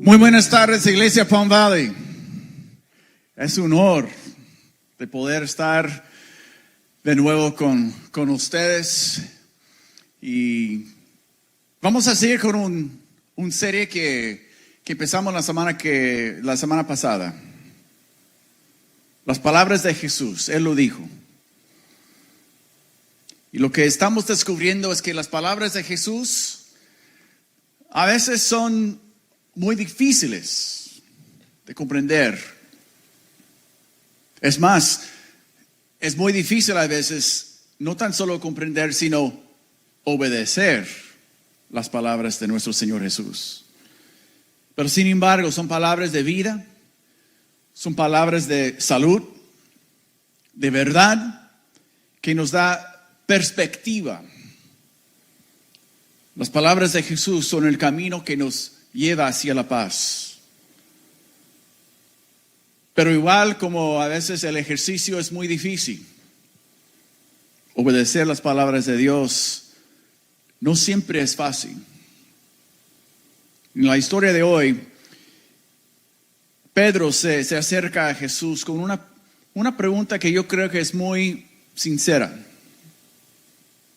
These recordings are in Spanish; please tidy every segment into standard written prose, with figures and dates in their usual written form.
Muy buenas tardes, Iglesia Palm Valley. Es un honor de poder estar de nuevo con ustedes. Y vamos a seguir con un serie que empezamos la semana pasada. Las palabras de Jesús, Él lo dijo. Y lo que estamos descubriendo es que las palabras de Jesús a veces son muy difíciles de comprender. Es más, es muy difícil a veces no tan solo comprender, sino obedecer las palabras de nuestro Señor Jesús. Pero sin embargo, son palabras de vida, son palabras de salud, de verdad, que nos da perspectiva. Las palabras de Jesús son el camino que nos lleva hacia la paz. Pero igual como a veces el ejercicio es muy difícil, obedecer las palabras de Dios no siempre es fácil. En la historia de hoy, Pedro se acerca a Jesús con una pregunta que yo creo que es muy sincera.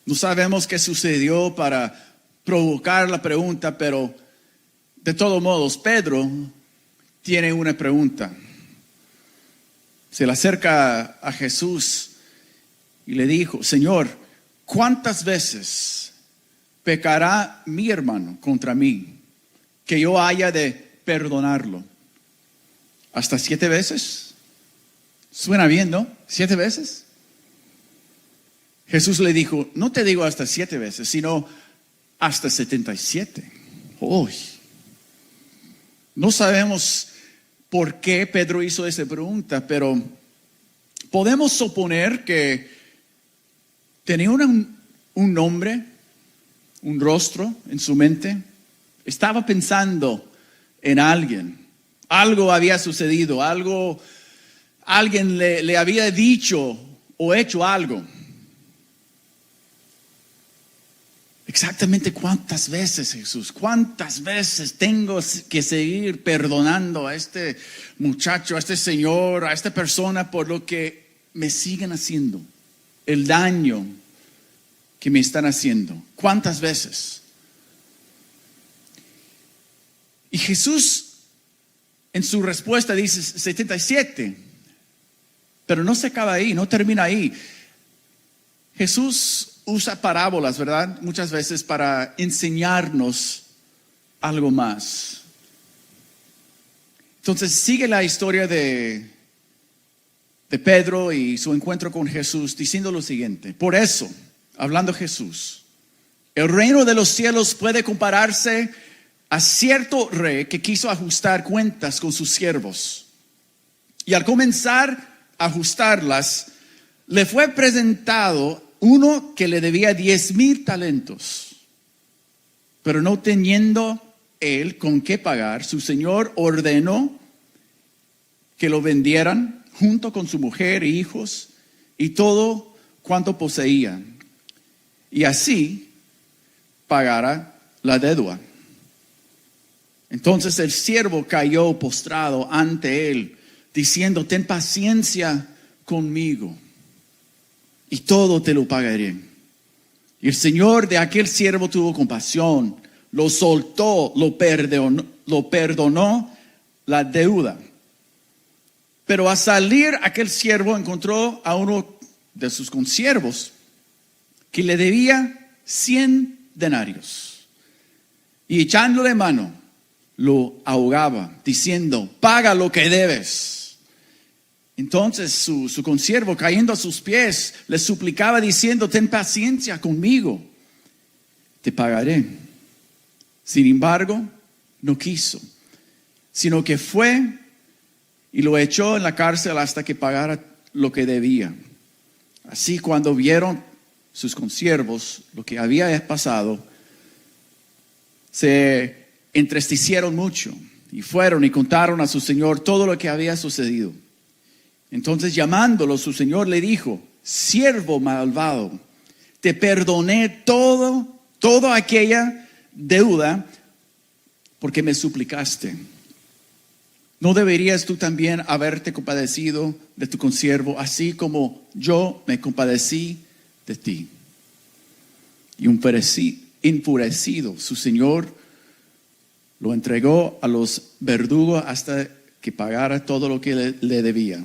No sabemos qué sucedió para provocar la pregunta, pero de todos modos, Pedro tiene una pregunta. Se le acerca a Jesús y le dijo: Señor, ¿cuántas veces pecará mi hermano contra mí que yo haya de perdonarlo? ¿Hasta 7 veces? Suena bien, ¿no? ¿7 veces? Jesús le dijo: no te digo hasta 7 veces, sino hasta 77. Uy. No sabemos por qué Pedro hizo esa pregunta, pero podemos suponer que tenía un nombre, un rostro en su mente. Estaba pensando en alguien. Algo había sucedido, alguien le había dicho o hecho algo. Exactamente cuántas veces, Jesús, cuántas veces tengo que seguir perdonando a este muchacho, a este señor, a esta persona por lo que me siguen haciendo, el daño que me están haciendo. ¿Cuántas veces? Y Jesús en su respuesta dice 77, pero no se acaba ahí, no termina ahí. Jesús usa parábolas, ¿verdad? Muchas veces para enseñarnos algo más. Entonces sigue la historia de Pedro y su encuentro con Jesús diciendo lo siguiente: por eso, hablando Jesús, el reino de los cielos puede compararse a cierto rey que quiso ajustar cuentas con sus siervos. Y al comenzar a ajustarlas, le fue presentado uno que le debía 10,000 talentos. Pero no teniendo él con qué pagar, su señor ordenó que lo vendieran junto con su mujer e hijos y todo cuanto poseía, y así pagara la deuda. Entonces el siervo cayó postrado ante él, diciendo: ten paciencia conmigo y todo te lo pagaré. Y el señor de aquel siervo tuvo compasión, lo soltó, lo perdonó la deuda. Pero al salir aquel siervo encontró a uno de sus consiervos que le debía 100 denarios. Y echándole mano, lo ahogaba, diciendo: paga lo que debes. Entonces su consiervo, cayendo a sus pies, le suplicaba diciendo: ten paciencia conmigo, te pagaré. Sin embargo, no quiso, sino que fue y lo echó en la cárcel hasta que pagara lo que debía. Así, cuando vieron sus consiervos lo que había pasado, se entristecieron mucho y fueron y contaron a su señor todo lo que había sucedido. Entonces, llamándolo, su señor le dijo: siervo malvado, te perdoné toda aquella deuda porque me suplicaste. ¿No deberías tú también haberte compadecido de tu consiervo, así como yo me compadecí de ti? Y enfurecido, su señor lo entregó a los verdugos hasta que pagara todo lo que le debía.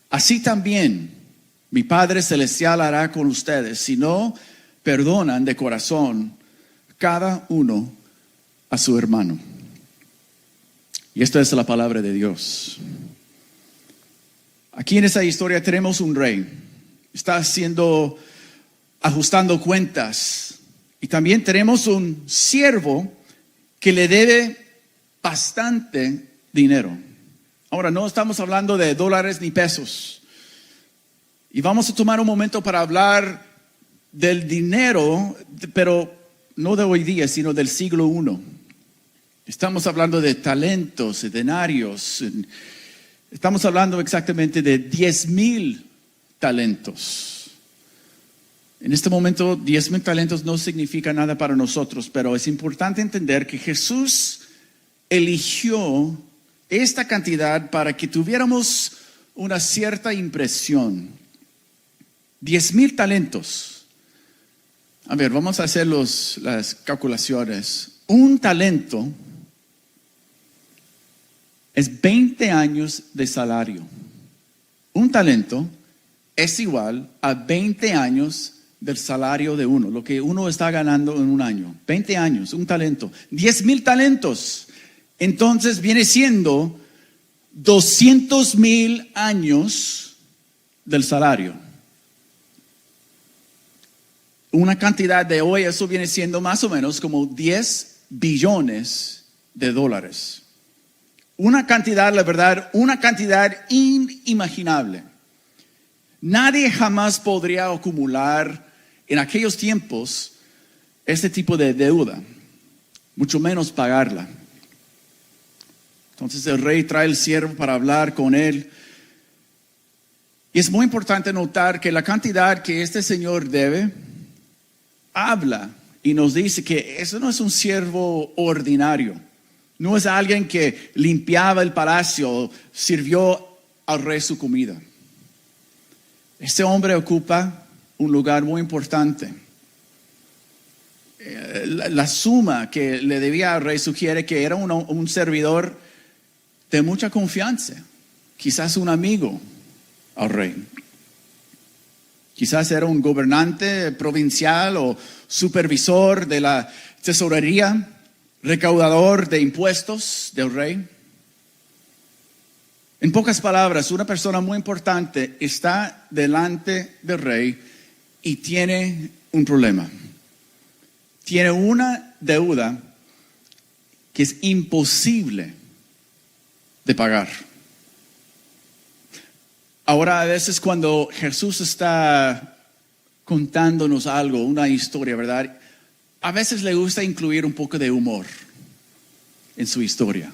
Así también mi Padre Celestial hará con ustedes, si no perdonan de corazón cada uno a su hermano. Y esta es la palabra de Dios. Aquí en esa historia tenemos un rey. Está ajustando cuentas. Y también tenemos un siervo que le debe bastante dinero. Ahora, no estamos hablando de dólares ni pesos. Y vamos a tomar un momento para hablar del dinero, pero no de hoy día, sino del siglo I. Estamos hablando de talentos, de denarios. Estamos hablando exactamente de 10,000 talentos. En este momento, 10,000 talentos no significa nada para nosotros, pero es importante entender que Jesús eligió esta cantidad para que tuviéramos una cierta impresión. 10,000 talentos. A ver, vamos a hacer las calculaciones. Un talento es 20 años de salario. Un talento es igual a 20 años del salario de uno, lo que uno está ganando en un año. 20 años, un talento. 10,000 talentos. Entonces viene siendo 200,000 años del salario. Una cantidad de hoy, eso viene siendo más o menos como 10 billones de dólares. Una cantidad, la verdad, una cantidad inimaginable. Nadie jamás podría acumular en aquellos tiempos este tipo de deuda, mucho menos pagarla. Entonces el rey trae el siervo para hablar con él. Y es muy importante notar que la cantidad que este señor debe, habla y nos dice que eso no es un siervo ordinario. No es alguien que limpiaba el palacio, sirvió al rey su comida. Este hombre ocupa un lugar muy importante. La suma que le debía al rey sugiere que era un servidor de mucha confianza. Quizás un amigo al rey. Quizás era un gobernante provincial o supervisor de la tesorería, recaudador de impuestos del rey. En pocas palabras, una persona muy importante está delante del rey y tiene un problema. Tiene una deuda que es imposible de pagar. Ahora, a veces cuando Jesús está contándonos algo, una historia, ¿verdad? A veces le gusta incluir un poco de humor en su historia.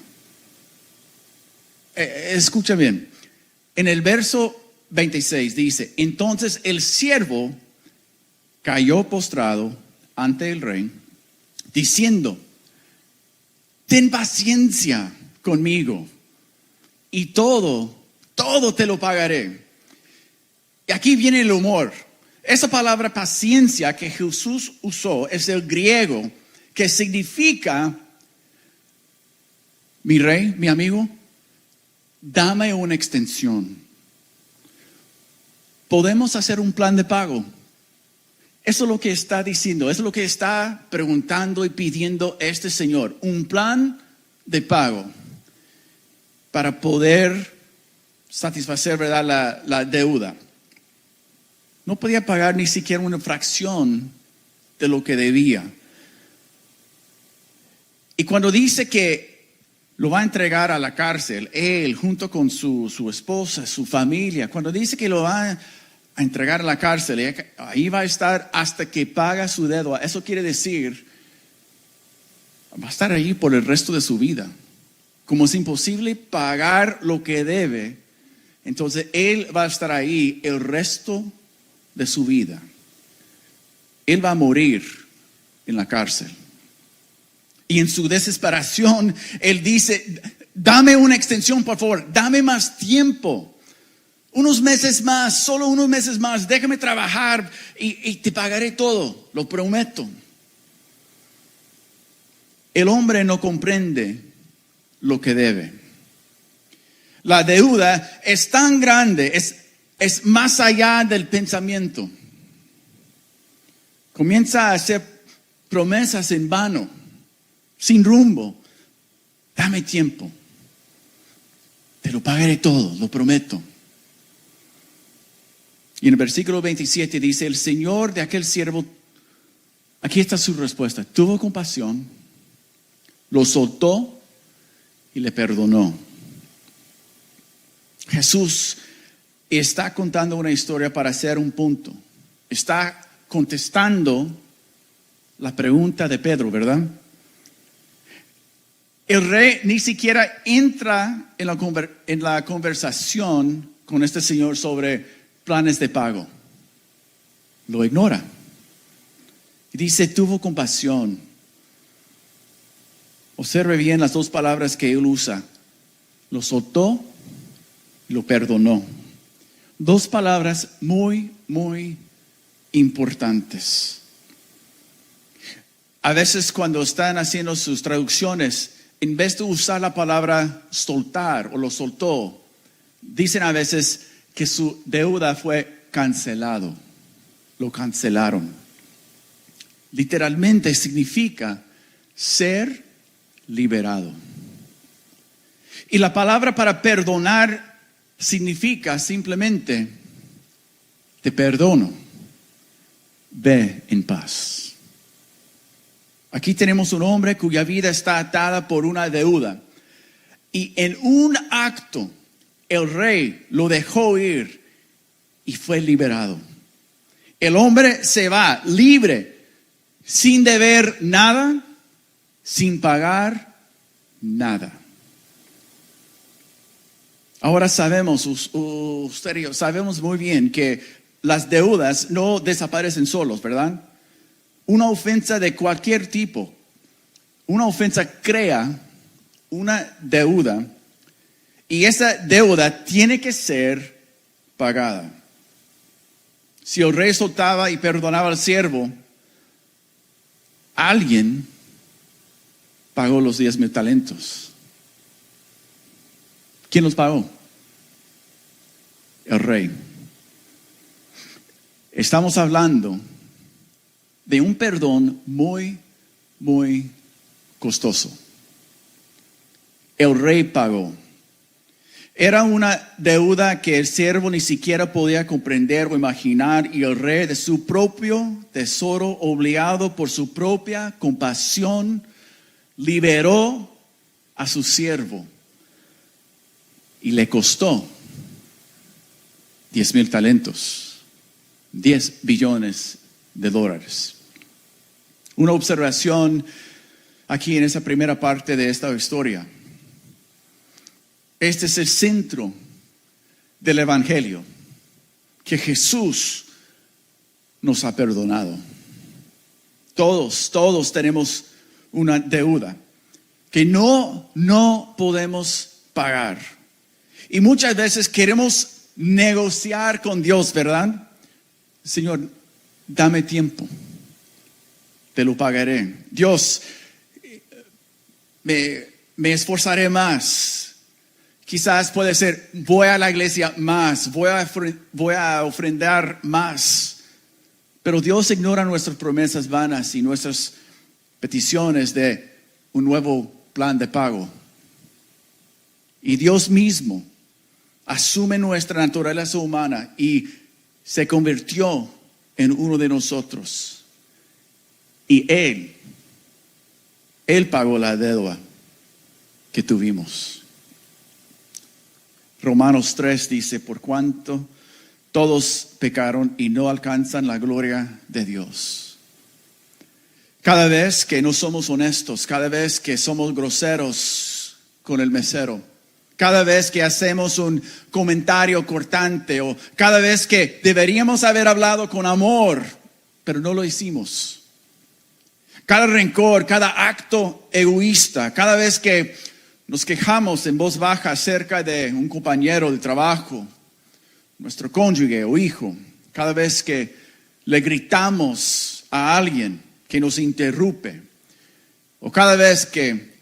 Escucha bien. En el verso 26 dice: entonces el siervo cayó postrado ante el rey, diciendo: ten paciencia conmigo y todo te lo pagaré. Y aquí viene el humor. Esa palabra paciencia que Jesús usó es el griego que significa: mi rey, mi amigo, dame una extensión. Podemos hacer un plan de pago. Eso es lo que está diciendo, eso es lo que está preguntando y pidiendo este señor. Un plan de pago para poder satisfacer, ¿verdad?, la deuda. No podía pagar ni siquiera una fracción de lo que debía. Y cuando dice que lo va a entregar a la cárcel, él junto con su esposa, su familia, cuando dice que lo va a entregar a la cárcel, ahí va a estar hasta que paga su deuda. Eso quiere decir, va a estar ahí por el resto de su vida. Como es imposible pagar lo que debe, entonces él va a estar ahí el resto de su vida. Él va a morir en la cárcel. Y en su desesperación, él dice: dame una extensión, por favor, dame más tiempo. Unos meses más, solo unos meses más, déjame trabajar y te pagaré todo, lo prometo. El hombre no comprende lo que debe. La deuda es tan grande, es más allá del pensamiento. Comienza a hacer promesas en vano, sin rumbo. Dame tiempo. Te lo pagaré todo, lo prometo. Y en el versículo 27 dice, el Señor de aquel siervo, aquí está su respuesta, tuvo compasión, lo soltó y le perdonó. Jesús está contando una historia para hacer un punto. Está contestando la pregunta de Pedro, ¿verdad? El rey ni siquiera entra en la conversación con este señor sobre planes de pago. Lo ignora. Y dice, tuvo compasión. Observe bien las dos palabras que él usa. Lo soltó y lo perdonó. Dos palabras muy, muy importantes. A veces cuando están haciendo sus traducciones, en vez de usar la palabra soltar o lo soltó, dicen a veces que su deuda fue cancelado. Lo cancelaron. Literalmente significa ser liberado. Y la palabra para perdonar significa simplemente te perdono. Ve en paz. Aquí tenemos un hombre cuya vida está atada por una deuda. Y en un acto, el rey lo dejó ir y fue liberado. El hombre se va libre, sin deber nada, sin pagar nada. Ahora sabemos, usted y yo sabemos muy bien que las deudas no desaparecen solos, ¿verdad? Una ofensa de cualquier tipo, una ofensa crea una deuda y esa deuda tiene que ser pagada. Si el rey soltaba y perdonaba al siervo, alguien pagó los 10,000 talentos. ¿Quién los pagó? El rey. Estamos hablando de un perdón muy, muy costoso. El rey pagó. Era una deuda que el siervo ni siquiera podía comprender o imaginar, y el rey, de su propio tesoro, obligado por su propia compasión, liberó a su siervo. Y le costó 10,000 talentos, 10 billones de dólares. Una observación aquí en esa primera parte de esta historia. Este es el centro del Evangelio, que Jesús nos ha perdonado. Todos tenemos una deuda que no podemos pagar. Y muchas veces queremos negociar con Dios, ¿verdad? Señor, dame tiempo, te lo pagaré. Dios, me esforzaré más. Quizás puede ser, voy a la iglesia más, voy a ofrendar más. Pero Dios ignora nuestras promesas vanas y nuestras peticiones de un nuevo plan de pago. Y Dios mismo asume nuestra naturaleza humana y se convirtió en uno de nosotros. Y Él pagó la deuda que tuvimos. Romanos 3 dice, por cuanto todos pecaron y no alcanzan la gloria de Dios. Cada vez que no somos honestos, cada vez que somos groseros con el mesero, cada vez que hacemos un comentario cortante, o cada vez que deberíamos haber hablado con amor, pero no lo hicimos. Cada rencor, cada acto egoísta, cada vez que nos quejamos en voz baja acerca de un compañero de trabajo, nuestro cónyuge o hijo, cada vez que le gritamos a alguien que nos interrumpe, o cada vez que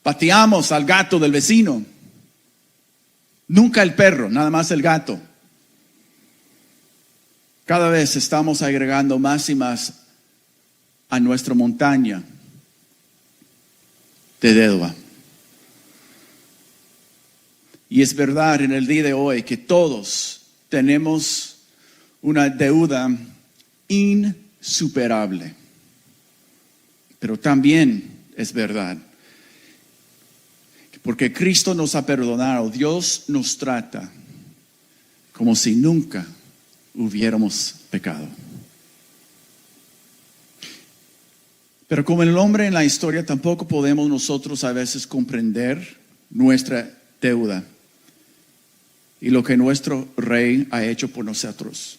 pateamos al gato del vecino, nunca el perro, nada más el gato. Cada vez estamos agregando más y más a nuestra montaña de deuda. Y es verdad en el día de hoy que todos tenemos una deuda insuperable. Pero también es verdad, porque Cristo nos ha perdonado, Dios nos trata como si nunca hubiéramos pecado. Pero como el hombre en la historia, tampoco podemos nosotros a veces comprender nuestra deuda y lo que nuestro rey ha hecho por nosotros.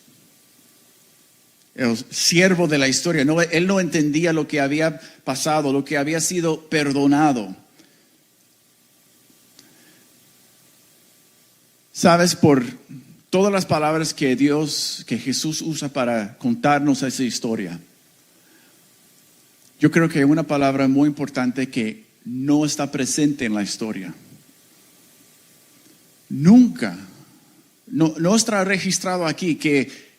El siervo de la historia, él no entendía lo que había pasado, lo que había sido perdonado. Sabes, por todas las palabras que Jesús usa para contarnos esa historia, yo creo que hay una palabra muy importante que no está presente en la historia. Nunca, no está registrado aquí que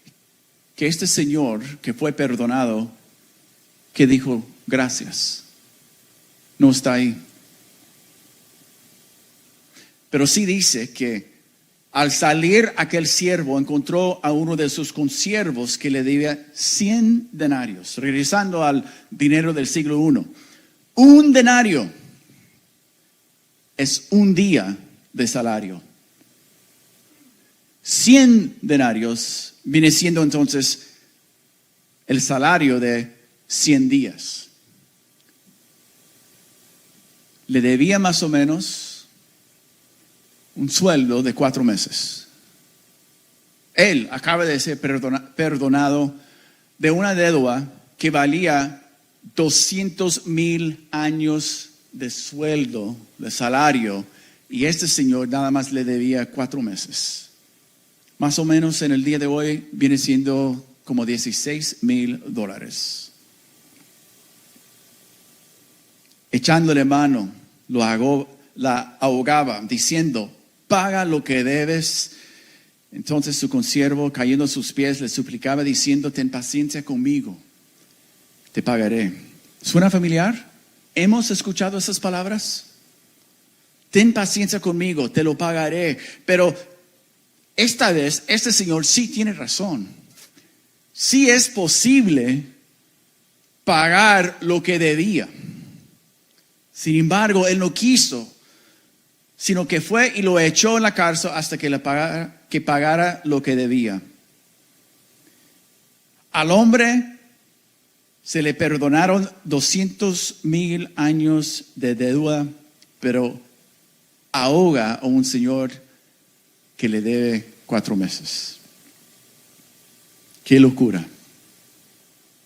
este Señor que fue perdonado, que dijo gracias, no está ahí. Pero sí dice que al salir aquel siervo encontró a uno de sus consiervos que le debía 100 denarios, regresando al dinero del siglo I. Un denario es un día de salario. 100 denarios viene siendo entonces el salario de 100 días. Le debía más o menos un sueldo de 4 meses. Él acaba de ser perdonado de una deuda que valía 200,000 años de sueldo, de salario, y este señor nada más le debía 4 meses. Más o menos en el día de hoy viene siendo como $16,000. Echándole mano, la ahogaba, diciendo, paga lo que debes. Entonces su consiervo, cayendo a sus pies, le suplicaba diciendo, ten paciencia conmigo, te pagaré. ¿Suena familiar? ¿Hemos escuchado esas palabras? Ten paciencia conmigo, te lo pagaré. Pero esta vez, este señor sí tiene razón. Sí es posible pagar lo que debía. Sin embargo, él no quiso, sino que fue y lo echó en la cárcel hasta que pagara lo que debía. Al hombre se le perdonaron 200,000 años de deuda, pero ahoga a un señor que le debe 4 meses. Qué locura.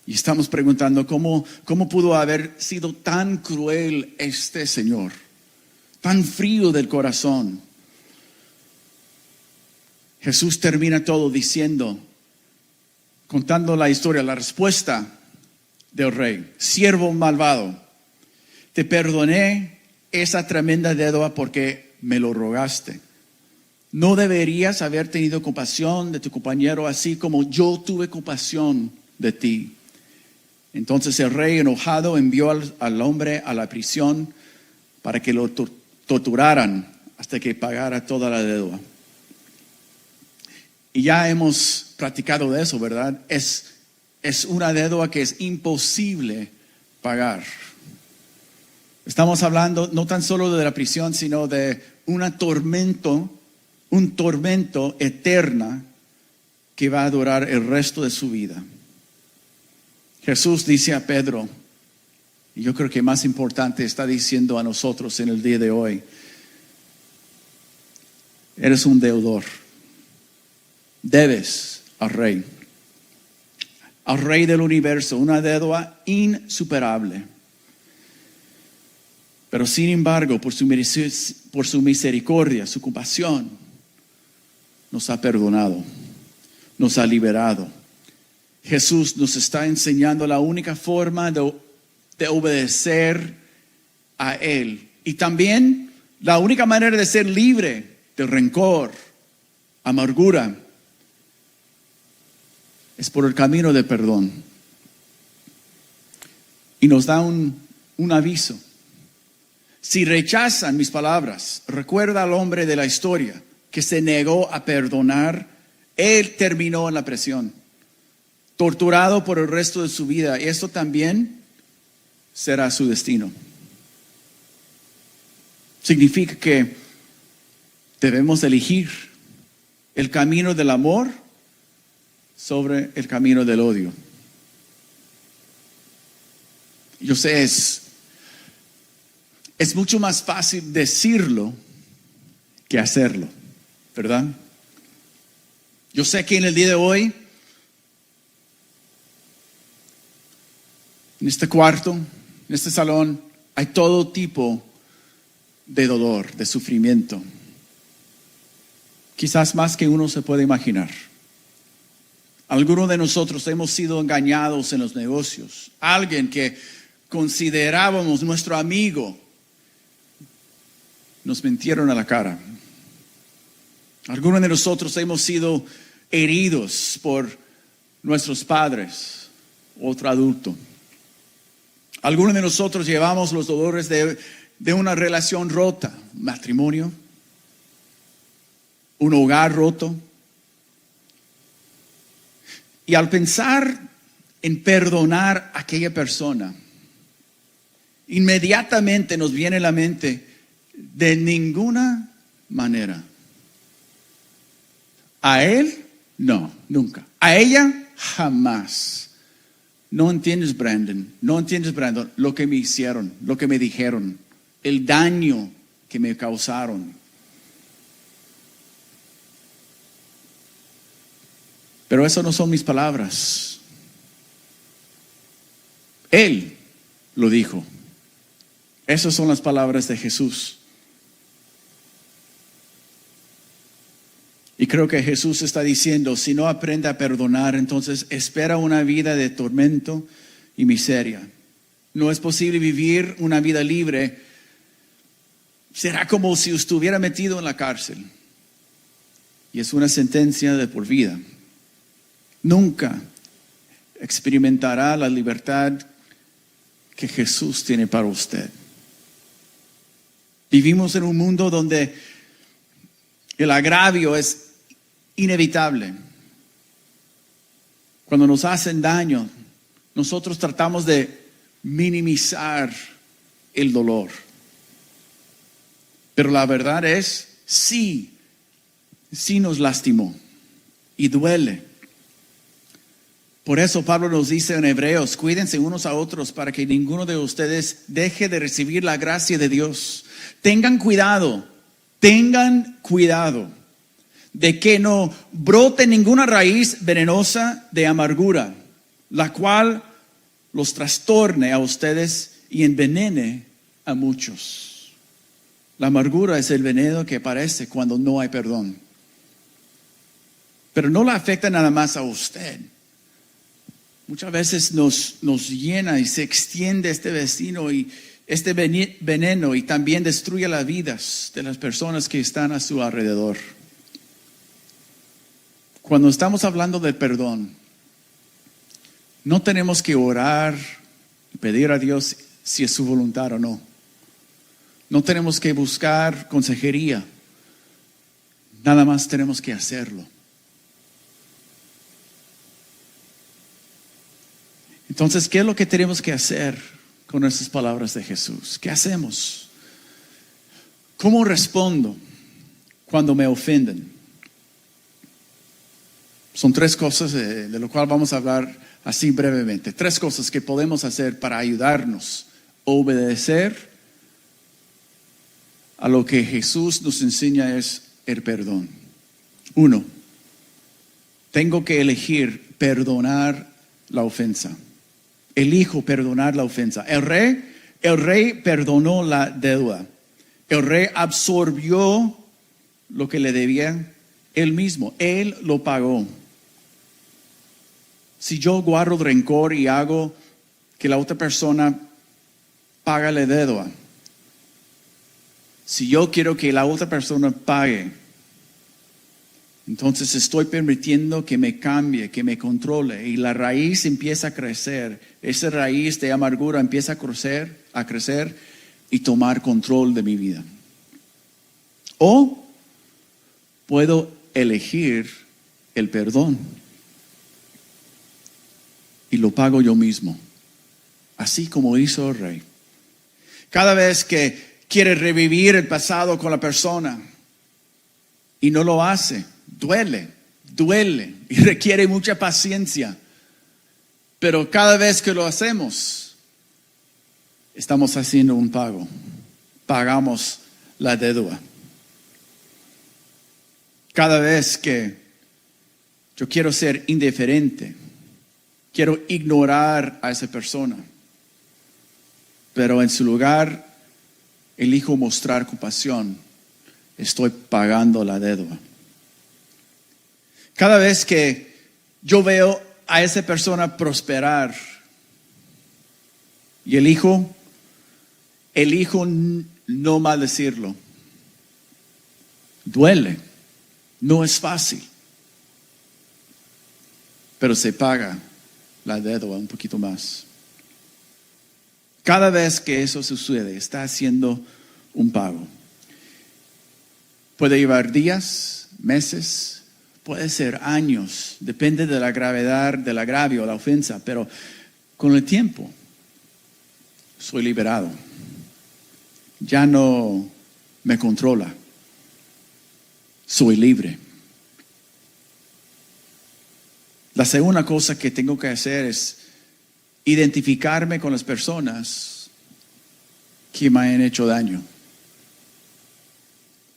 Y estamos preguntando cómo pudo haber sido tan cruel este señor, tan frío del corazón. Jesús termina todo diciendo, contando la historia, la respuesta del rey: siervo malvado, te perdoné esa tremenda deuda porque me lo rogaste. ¿No deberías haber tenido compasión de tu compañero así como yo tuve compasión de ti? Entonces el rey, enojado, envió al hombre a la prisión para que lo torturaran hasta que pagara toda la deuda. Y ya hemos platicado de eso, ¿verdad? Es una deuda que es imposible pagar. Estamos hablando no tan solo de la prisión, sino de un tormento eterno que va a durar el resto de su vida. Jesús dice a Pedro, y yo creo que más importante está diciendo a nosotros en el día de hoy: eres un deudor. Debes al rey del universo, una deuda insuperable. Pero sin embargo, por su misericordia, su compasión, nos ha perdonado, nos ha liberado. Jesús nos está enseñando la única forma de obedecer a Él. Y también la única manera de ser libre de rencor, amargura, es por el camino de perdón. Y nos da un aviso. Si rechazan mis palabras, recuerda al hombre de la historia que se negó a perdonar. Él terminó en la prisión, torturado por el resto de su vida. Y esto también será su destino. Significa que debemos elegir el camino del amor sobre el camino del odio. Yo sé, es mucho más fácil decirlo que hacerlo, ¿verdad? Yo sé que en el día de hoy, en este cuarto, en este salón, hay todo tipo de dolor, de sufrimiento. Quizás más que uno se puede imaginar. Algunos de nosotros hemos sido engañados en los negocios. Alguien que considerábamos nuestro amigo, nos mintieron a la cara. Algunos de nosotros hemos sido heridos por nuestros padres, otro adulto. Algunos de nosotros llevamos los dolores de una relación rota, matrimonio, un hogar roto. Y al pensar en perdonar a aquella persona, inmediatamente nos viene a la mente: de ninguna manera. A él, no, nunca. A ella, jamás. No entiendes, Brandon, lo que me hicieron, lo que me dijeron, el daño que me causaron. Pero eso no son mis palabras. Él lo dijo. Esas son las palabras de Jesús. Y creo que Jesús está diciendo: si no aprende a perdonar, entonces espera una vida de tormento y miseria. No es posible vivir una vida libre. Será como si estuviera metido en la cárcel. Y es una sentencia de por vida. Nunca experimentará la libertad que Jesús tiene para usted. Vivimos en un mundo donde el agravio es inevitable. Cuando nos hacen daño, nosotros tratamos de minimizar el dolor. Pero la verdad es, sí nos lastimó y duele. Por eso Pablo nos dice en Hebreos: cuídense unos a otros para que ninguno de ustedes deje de recibir la gracia de Dios. Tengan cuidado de que no brote ninguna raíz venenosa de amargura, la cual los trastorne a ustedes y envenene a muchos. La amargura es el veneno que aparece cuando no hay perdón. Pero no la afecta nada más a usted. Muchas veces nos llena y se extiende este vecino y este veneno, y también destruye las vidas de las personas que están a su alrededor. Cuando estamos hablando de perdón, no tenemos que orar y pedir a Dios si es su voluntad o no. No tenemos que buscar consejería. Nada más tenemos que hacerlo. Entonces, ¿qué es lo que tenemos que hacer con esas palabras de Jesús? ¿Qué hacemos? ¿Cómo respondo cuando me ofenden? Son tres cosas de lo cual vamos a hablar así brevemente. Tres cosas que podemos hacer para ayudarnos a obedecer a lo que Jesús nos enseña, es el perdón. 1, tengo que elegir perdonar la ofensa. Elijo perdonar la ofensa. El rey El rey perdonó la deuda. El rey absorbió lo que le debía él mismo. Él lo pagó. Si yo guardo rencor y hago que la otra persona pague la deuda, si yo quiero que la otra persona pague, entonces estoy permitiendo que me cambie, que me controle, y la raíz empieza a crecer. Esa raíz de amargura empieza a crecer y tomar control de mi vida. O puedo elegir el perdón y lo pago yo mismo, así como hizo el rey. Cada vez que quiere revivir el pasado con la persona y no lo hace, duele y requiere mucha paciencia. Pero cada vez que lo hacemos, estamos haciendo un pago. Pagamos la deuda. Cada vez que yo quiero ser indiferente, quiero ignorar a esa persona, pero en su lugar elijo mostrar compasión, estoy pagando la deuda. Cada vez que yo veo a esa persona prosperar y elijo no maldecirlo, duele, no es fácil, pero se paga la deuda un poquito más. Cada vez que eso sucede, está haciendo un pago. Puede llevar días, meses, puede ser años, depende de la gravedad del agravio, la ofensa, pero con el tiempo soy liberado. Ya no me controla. Soy libre. La segunda cosa que tengo que hacer es identificarme con las personas que me han hecho daño.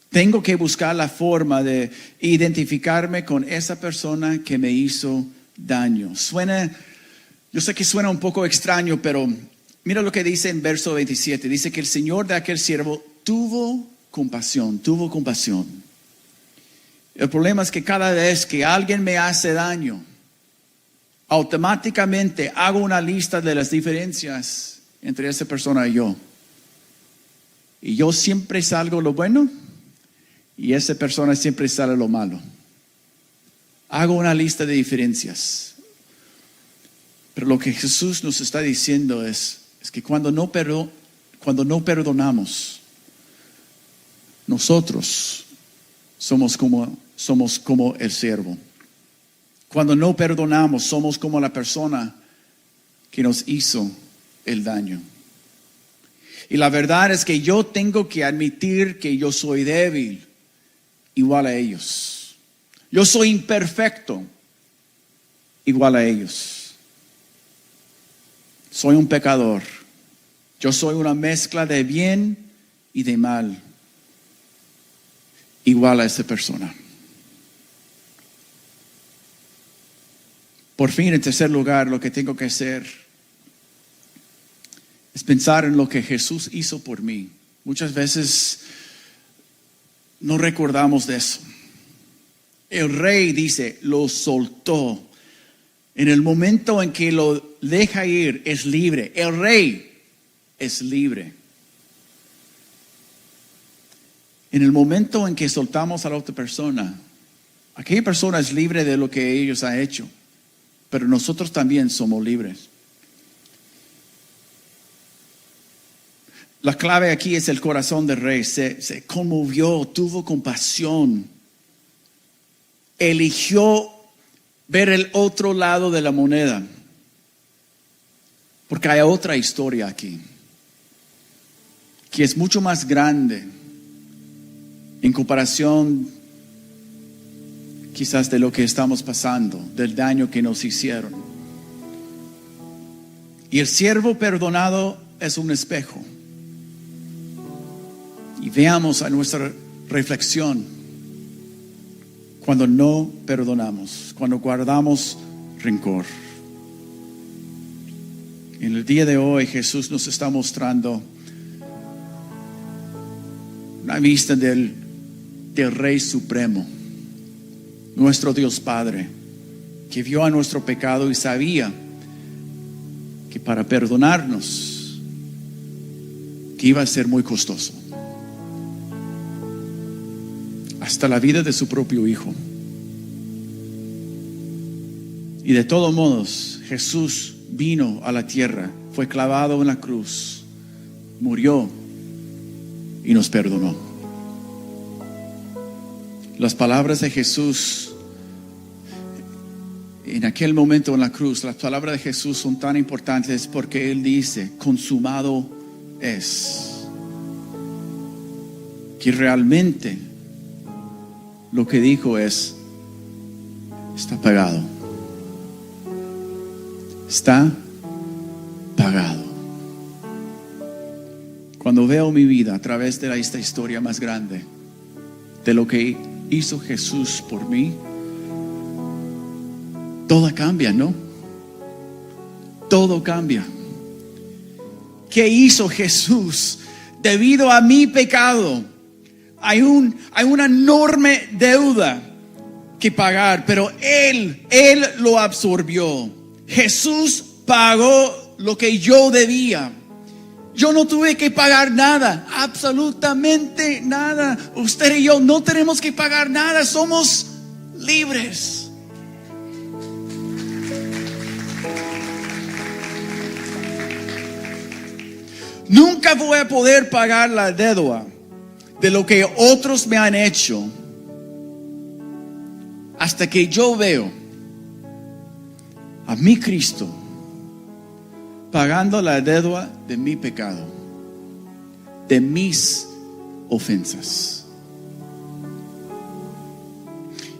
Tengo que buscar la forma de identificarme con esa persona que me hizo daño. Yo sé que suena un poco extraño, pero mira lo que dice en verso 27. Dice que el Señor de aquel siervo tuvo compasión. El problema es que cada vez que alguien me hace daño, automáticamente hago una lista de las diferencias entre esa persona y yo. Y yo siempre salgo lo bueno y esa persona siempre sale lo malo. Hago una lista de diferencias. Pero lo que Jesús nos está diciendo es que cuando no perdonamos, nosotros somos como el siervo. Cuando no perdonamos, somos como la persona que nos hizo el daño. Y la verdad es que yo tengo que admitir que yo soy débil, igual a ellos. Yo soy imperfecto, igual a ellos. Soy un pecador. Yo soy una mezcla de bien y de mal, igual a esa persona. Por fin, en tercer lugar, lo que tengo que hacer es pensar en lo que Jesús hizo por mí. Muchas veces no recordamos de eso. El rey dice, lo soltó. En el momento en que lo deja ir, es libre. El rey es libre. En el momento en que soltamos a la otra persona, aquella persona es libre de lo que ellos han hecho. Pero nosotros también somos libres. La clave aquí es el corazón del rey. Se conmovió, tuvo compasión. Eligió ver el otro lado de la moneda. Porque hay otra historia aquí, que es mucho más grande en comparación quizás de lo que estamos pasando, del daño que nos hicieron. Y el siervo perdonado es un espejo. Y veamos a nuestra reflexión cuando no perdonamos, cuando guardamos rencor. En el día de hoy Jesús nos está mostrando una vista del Rey Supremo, nuestro Dios Padre, que vio a nuestro pecado y sabía que para perdonarnos que iba a ser muy costoso, hasta la vida de su propio Hijo. Y de todos modos Jesús vino a la tierra, fue clavado en la cruz, murió y nos perdonó. Las palabras de Jesús en aquel momento en la cruz, las palabras de Jesús son tan importantes porque Él dice: consumado es. Que realmente lo que dijo es: está pagado. Está pagado. Cuando veo mi vida a través de esta historia más grande, de lo que hizo Jesús por mí, todo cambia, ¿no? Todo cambia. ¿Qué hizo Jesús? Debido a mi pecado, hay una enorme deuda que pagar, pero Él lo absorbió. Jesús pagó lo que yo debía. Yo no tuve que pagar nada, absolutamente nada. Usted y yo no tenemos que pagar nada, somos libres. Nunca voy a poder pagar la deuda de lo que otros me han hecho hasta que yo veo a mi Cristo pagando la deuda de mi pecado, de mis ofensas.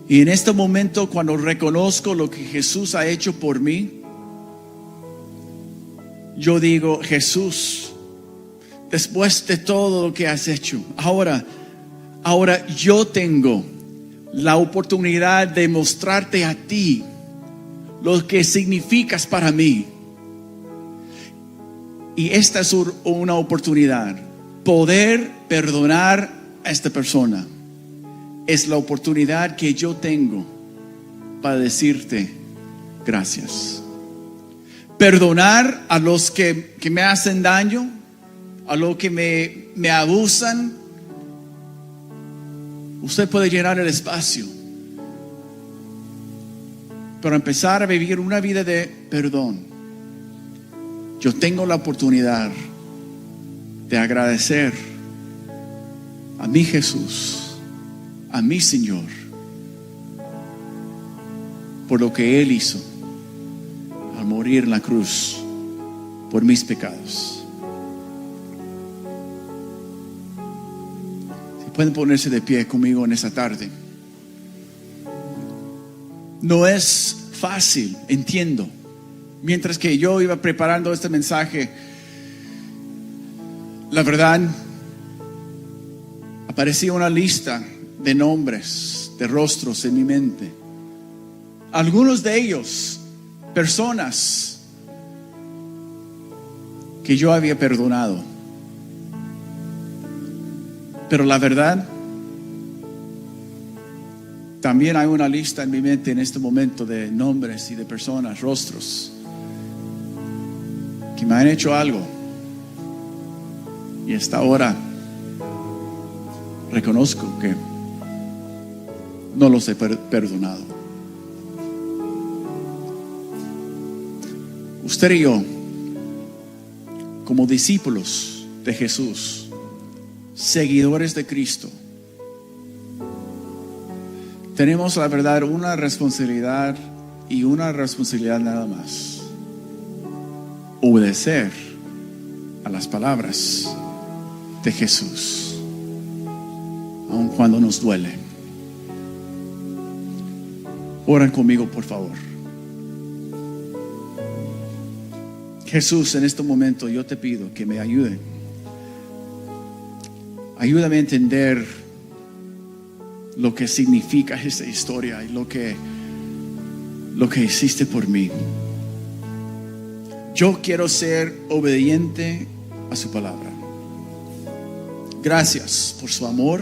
Y en este momento, cuando reconozco lo que Jesús ha hecho por mí, yo digo: Jesús, después de todo lo que has hecho, ahora yo tengo la oportunidad de mostrarte a ti lo que significas para mí. Y esta es una oportunidad. Poder perdonar a esta persona es la oportunidad que yo tengo para decirte gracias. Perdonar a los que me hacen daño, a los que me abusan. Usted puede llenar el espacio, pero empezar a vivir una vida de perdón. Yo tengo la oportunidad de agradecer a mi Jesús, a mi Señor, por lo que Él hizo al morir en la cruz por mis pecados. Si pueden ponerse de pie conmigo en esta tarde. No es fácil, entiendo. Mientras que yo iba preparando este mensaje, la verdad, aparecía una lista de nombres, de rostros en mi mente. Algunos de ellos, personas que yo había perdonado. Pero la verdad, también hay una lista en mi mente en este momento de nombres y de personas, rostros que me han hecho algo, y hasta ahora reconozco que no los he perdonado. Usted y yo, como discípulos de Jesús, seguidores de Cristo, tenemos, la verdad, una responsabilidad y una responsabilidad nada más: obedecer a las palabras de Jesús, aun cuando nos duele. Oran conmigo, por favor. Jesús, en este momento yo te pido que me ayude. Ayúdame a entender lo que significa esta historia y lo que hiciste por mí. Yo quiero ser obediente a su palabra. Gracias por su amor.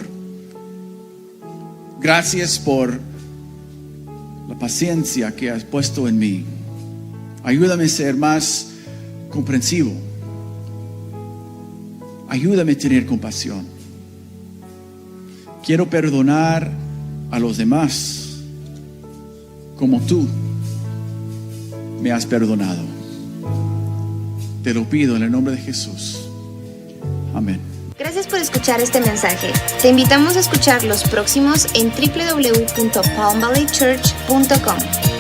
Gracias por la paciencia que has puesto en mí. Ayúdame a ser más comprensivo. Ayúdame a tener compasión. Quiero perdonar a los demás como tú me has perdonado. Te lo pido en el nombre de Jesús. Amén. Gracias por escuchar este mensaje. Te invitamos a escuchar los próximos en www.palmvalleychurch.com.